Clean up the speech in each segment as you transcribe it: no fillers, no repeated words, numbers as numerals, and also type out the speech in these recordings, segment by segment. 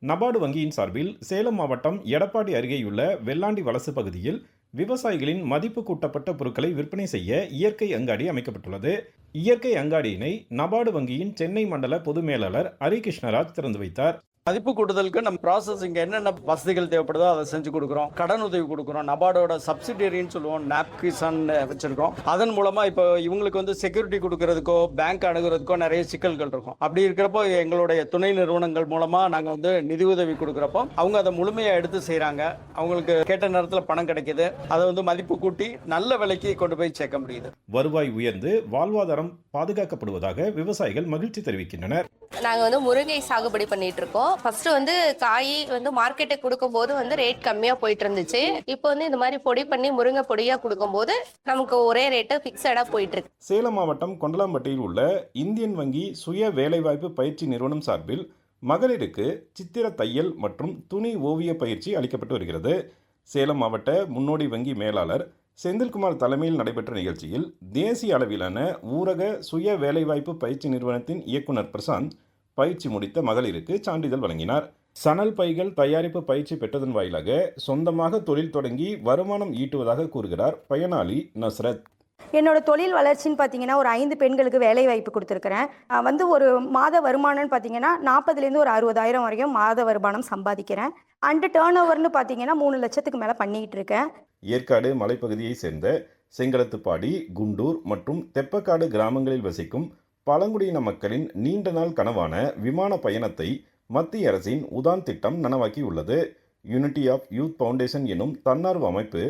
நபார்டு வங்கியின் சார்பில் சேலம் மாவட்டம் எடப்பாடி அருகேயுள்ள வெள்ளாண்டி வலசு பகுதியில் விவசாயிகளின் மதிப்பு கூட்டப்பட்ட பொருட்களை விற்பனை செய்ய இயற்கை அங்காடி அமைக்கப்பட்டுள்ளது. இயற்கை அங்காடியினை நபார்டு வங்கியின் சென்னை மண்டல பொது மேலாளர் ஹரிகிருஷ்ணராஜ் திறந்து வைத்தார். மதிப்பு கூட்டுதலுக்கு நம்ம ப்ராசஸிங் என்னென்ன வசதிகள் தேவைப்படுதோ அதை செஞ்சு கொடுக்குறோம். கடன் உதவி கொடுக்குறோம். நபார்டோட சப்சிடரின்னு சொல்லுவோம், நாப்கிசான் வச்சிருக்கோம். அதன் மூலமா இப்போ இவங்களுக்கு வந்து செக்யூரிட்டி கொடுக்கறதுக்கோ பேங்க் அணுகிறதுக்கோ நிறைய சிக்கல்கள் இருக்கும். அப்படி இருக்கிறப்போ எங்களுடைய துணை நிறுவனங்கள் மூலமா நாங்கள் வந்து நிதி உதவி கொடுக்குறப்போ அவங்க அதை முழுமையாக எடுத்து செய்கிறாங்க. அவங்களுக்கு கேட்ட நேரத்தில் பணம் கிடைக்கிது. அதை வந்து மதிப்பு கூட்டி நல்ல விலைக்கு கொண்டு போய் சேர்க்க முடியுது. வருவாய் உயர்ந்து வாழ்வாதாரம் பாதுகாக்கப்படுவதாக விவசாயிகள் மகிழ்ச்சி தெரிவிக்கின்றனர். நாங்கள் வந்து முருங்கை சாகுபடி பண்ணிட்டு இருக்கோம். ஃபர்ஸ்ட் வந்து காய் வந்து மார்க்கெட்டுக்கு கொடுக்கும் போது வந்து ரேட் கம்மியா போயிட்டு இருந்துச்சு. இப்போ வந்து இந்த மாதிரி பொடி பண்ணி முருங்கை பொடியா கொடுக்கும் போது நமக்கு ஒரே ரேட்டு பிக்சடா போயிட்டு இருக்கு. சேலம் மாவட்டம் கொண்டலாம்பட்டியில் உள்ள இந்தியன் வங்கி சுய வேலைவாய்ப்பு பயிற்சி நிறுவனம் சார்பில் மகளிருக்கு சித்திர தையல் மற்றும் துணி ஓவிய பயிற்சி அளிக்கப்பட்டு வருகிறது. சேலம் மாவட்ட முன்னோடி வங்கி மேலாளர் செந்தில்குமார் தலைமையில் நடைபெற்ற நிகழ்ச்சியில் தேசிய அளவிலான ஊரக சுய வேலைவாய்ப்பு பயிற்சி நிறுவனத்தின் இயக்குனர் பிரசாந்த் பயிற்சி முடித்த மகளிருக்கு சான்றிதழ் வழங்கினார். சணல் பைகள் தயாரிப்பு பயிற்சி பெற்றதன் வாயிலாக சொந்தமாக தொழில் தொடங்கி வருமானம் ஈட்டுவதாக கூறுகிறார் பயனாளி நஸ்ரத். என்னோட தொழில் வளர்ச்சின்னு பார்த்தீங்கன்னா ஒரு 5 பெண்களுக்கு வேலை வாய்ப்பு கொடுத்துருக்கிறேன். வந்து ஒரு மாத வருமானம்னு பார்த்தீங்கன்னா 40,000 ஒரு 60,000 வரைக்கும் மாத வருமானம் சம்பாதிக்கிறேன். அண்டு டேர்ன் ஓவர்னு பார்த்தீங்கன்னா 3 லட்சத்துக்கு மேலே பண்ணிக்கிட்டு இருக்கேன். ஏற்காடு மலைப்பகுதியை சேர்ந்த செங்கலத்துப்பாடி, குண்டூர் மற்றும் தெப்பக்காடு கிராமங்களில் வசிக்கும் பழங்குடியின மக்களின் நீண்ட நாள் கனவான விமான பயணத்தை மத்திய அரசின் உதான் திட்டம் நனவாக்கியுள்ளது. யூனிட்டி ஆஃப் யூத் ஃபவுண்டேஷன் எனும் தன்னார்வ அமைப்பு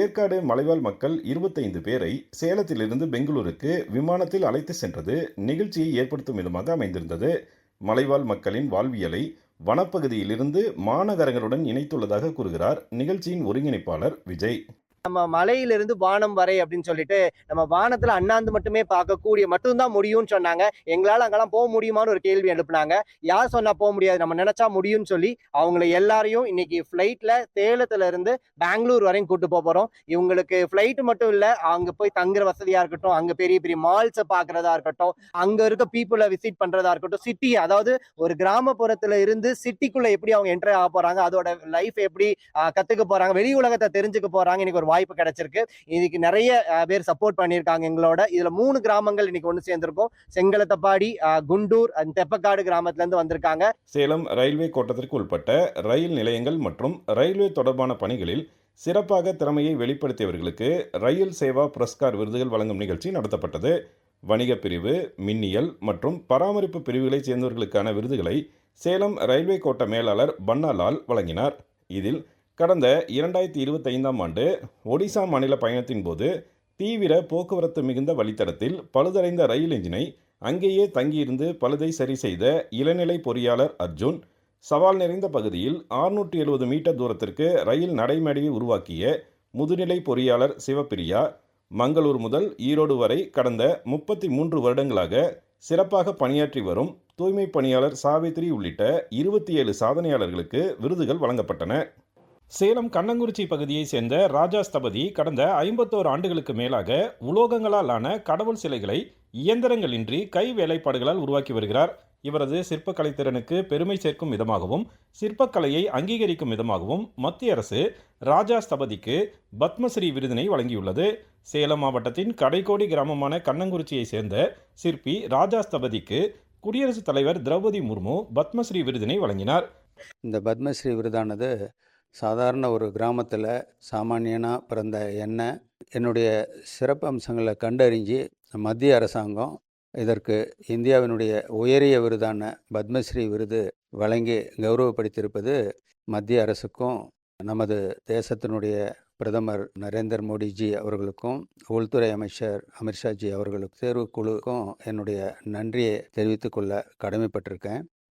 ஏற்காடு மலைவாழ் மக்கள் 25 பேரை சேலத்திலிருந்து பெங்களூருக்கு விமானத்தில் அழைத்து சென்றது நிகழ்ச்சியை ஏற்படுத்தும் விதமாக அமைந்திருந்தது. மலைவாழ் மக்களின் வாழ்வியலை வனப்பகுதியிலிருந்து மாநகரங்களுடன் இணைத்துள்ளதாக கூறுகிறார் நிகழ்ச்சியின் ஒருங்கிணைப்பாளர் விஜய். நம்ம மலையிலிருந்து வானம் வரை அப்படின்னு சொல்லிட்டு நம்ம வானத்துல அண்ணாந்து மட்டுமே பார்க்கக்கூடிய மட்டும்தான் முடியும்னு சொன்னாங்க. எங்களால் அங்கெல்லாம் போக முடியுமான்னு ஒரு கேள்வி எழுப்புனாங்க. யார் சொன்னா போக முடியாது, நம்ம நினைச்சா முடியும்னு சொல்லி அவங்களை எல்லாரையும் இன்னைக்கு ஃபிளைட்ல சேலத்துல இருந்து பெங்களூர் வரையும் கூட்டு போறோம். இவங்களுக்கு ஃபிளைட் மட்டும் இல்ல, அங்க போய் தங்குற வசதியா இருக்கட்டும், அங்க பெரிய பெரிய மால்ஸை பாக்குறதா இருக்கட்டும், அங்க இருக்க பீப்புளை விசிட் பண்றதா இருக்கட்டும், சிட்டி அதாவது ஒரு கிராமப்புறத்துல இருந்து சிட்டிக்குள்ள எப்படி அவங்க என்டர் ஆக போறாங்க, அதோட லைஃப் எப்படி கத்துக்க போறாங்க, வெளி உலகத்தை தெரிஞ்சுக்க போறாங்க. இன்னைக்கு ஒரு வாய்ப்பு கிடைச்சிருக்கு. இன்னைக்கு நிறைய பேர் சப்போர்ட் பண்ணியிருக்காங்க எங்களோட. இதுல 3 கிராமங்கள் இன்னைக்கு ஒன்று சேர்ந்திருக்கோம். செங்கலத்தப்பாடி, குண்டூர், தெப்பக்காடு கிராமத்துல இருந்து வந்திருக்காங்க. சேலம் ரயில்வே கோட்டத்திற்கு உட்பட்ட ரயில் நிலையங்கள் மற்றும் ரயில்வே தொடர்பான பணிகளில் சிறப்பாக திறமையை வெளிப்படுத்தியவர்களுக்கு ரயில் சேவா புரஸ்கார் விருதுகள் வழங்கும் நிகழ்ச்சி நடத்தப்பட்டது. வணிக பிரிவு, மின்னியல் மற்றும் பராமரிப்பு பிரிவுகளைச் சேர்ந்தவர்களுக்கான விருதுகளை சேலம் ரயில்வே கோட்ட மேலாளர் பன்னாலால் வழங்கினார். இதில் கடந்த 2025ஆம் ஆண்டு ஒடிசா மாநில பயணத்தின் போது தீவிர போக்குவரத்து மிகுந்த வழித்தடத்தில் பழுதடைந்த ரயில் என்ஜினை அங்கேயே தங்கியிருந்து பழுதை சரி செய்த இளநிலை பொறியாளர் அர்ஜுன், சவால் நிறைந்த பகுதியில் 670 மீட்டர் தூரத்திற்கு ரயில் நடைமேடையை உருவாக்கிய முதுநிலை பொறியாளர் சிவப்பிரியா, மங்களூர் முதல் ஈரோடு வரை கடந்த 33 வருடங்களாக சிறப்பாக பணியாற்றி வரும் தூய்மை பணியாளர் சாவித்ரி உள்ளிட்ட 27 சாதனையாளர்களுக்கு விருதுகள் வழங்கப்பட்டன. சேலம் கண்ணங்குறிச்சி பகுதியை சேர்ந்த ராஜா ஸ்தபதி கடந்த 51 ஆண்டுகளுக்கு மேலாக உலோகங்களால் ஆன கடவுள் சிலைகளை இயந்திரங்களின்றி கை வேலைப்பாடுகளால் உருவாக்கி வருகிறார். இவரது சிற்பக்கலை திறனுக்கு பெருமை சேர்க்கும் விதமாகவும் சிற்பக்கலையை அங்கீகரிக்கும் விதமாகவும் மத்திய அரசு ராஜா ஸ்தபதிக்கு பத்மஸ்ரீ விருதினை வழங்கியுள்ளது. சேலம் மாவட்டத்தின் கடைக்கோடி கிராமமான கண்ணங்குறிச்சியை சேர்ந்த சிற்பி ராஜா ஸ்தபதிக்கு குடியரசுத் தலைவர் திரௌபதி முர்மு பத்மஸ்ரீ விருதினை வழங்கினார். இந்த பத்மஸ்ரீ விருதானது சாதாரண ஒரு கிராமத்தில் சாமானியனாக பிறந்த என்னுடைய சிறப்பு அம்சங்களை கண்டறிஞ்சு மத்திய அரசாங்கம் இதற்கு இந்தியாவினுடைய உயரிய விருதான பத்மஸ்ரீ விருது வழங்கி கௌரவப்படுத்தியிருப்பது மத்திய அரசுக்கும் நமது தேசத்தினுடைய பிரதமர் நரேந்திர மோடிஜி அவர்களுக்கும் உள்துறை அமைச்சர் அமித்ஷாஜி அவர்களுக்கும் தேர்வுக்குழுக்கும் என்னுடைய நன்றியை தெரிவித்துக்கொள்ள கடமைப்பட்டிருக்கேன்.